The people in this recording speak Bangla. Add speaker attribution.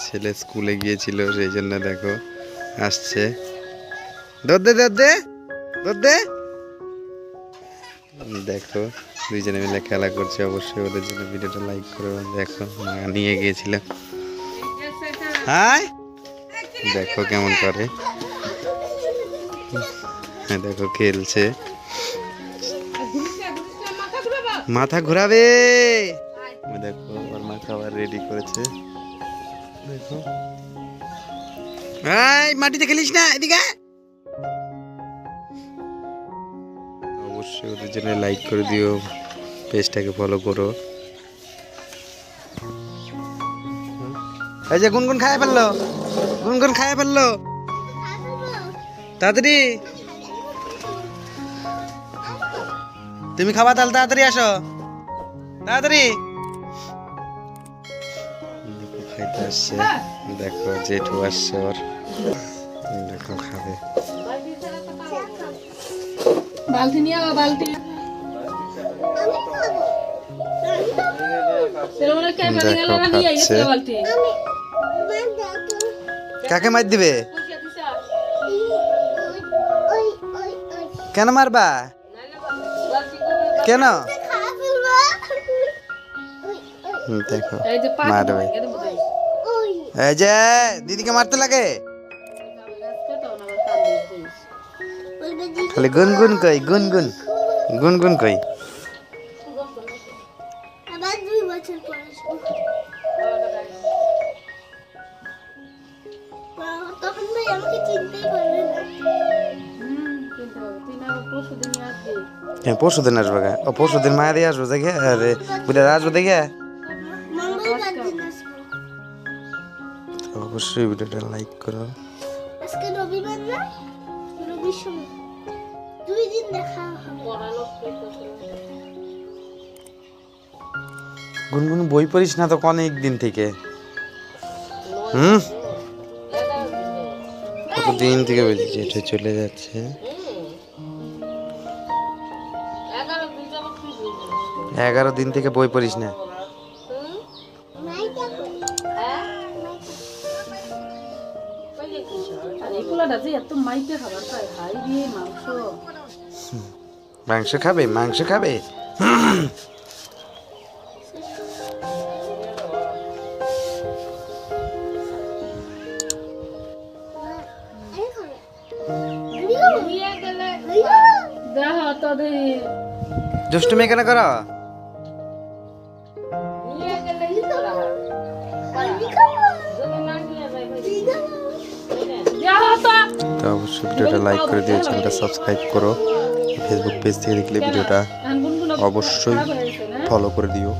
Speaker 1: ছেলে স্কুলে গিয়েছিল সেই জন্য দেখো আসছে। দে দে দে দে। দেখো দুইজনে মিলে খেলা করছে। অবশ্যই ওদের জন্য ভিডিওটা লাইক করো। দেখো মা নিয়ে গিয়েছিল। হাই দেখো কেমন করে। হ্যাঁ দেখো খেলছে। মাথা ঘোরাবে। দেখো ওর মা খাবার রেডি করেছে। দেখো এই মাটিতে খেলিস না, এদিকে। অবশ্যই ওদের জন্য লাইক করে দিও, পেজটাকে ফলো করো। এই যে গুনগুন খায় ফেললো, গুনগুন খায় ফেললো। তাড়াতাড়ি তুমি খাবা, তাহলে তাড়াতাড়ি আসো, তাড়াতাড়ি। খাইতে আসছে। দেখো জেঠু আসছে ওর। দেখো খাবে।
Speaker 2: বালতি নিয়ে আও, বালতি।
Speaker 1: দেখো খাচ্ছে। কাকে মার দিবে? কেন মারবা? কেন? দেখো মারবে। এই যে দিদিকে মারতে লাগে। খালি গুনগুন কই, গুনগুন গুনগুন কই। পরশুদিন আসবে। ও পরশুদিন মায়া দিয়ে আসবো দেখে, আরে বুঝে আসবো দেখে। অবশ্যই ভিডিওটা লাইক করো।
Speaker 3: আজকে রবিবার না, রবির সময় 2 দিন দেখা
Speaker 1: গুনগুন বই পড়িস না তো অনেক দিন থেকে। কতদিন থেকে বলছি এটা চলে যাচ্ছে। 11 দিন থেকে বই পড়িস না। মাংস খাবে, মাংস খাবে। দুষ্টুমি কেন কর? তো অবশ্যই ভিডিওটা লাইক করে দিও, চ্যানেলটা সাবস্ক্রাইব করো। ফেসবুক পেজ থেকে দেখলে ভিডিওটা অবশ্যই ফলো করে দিও।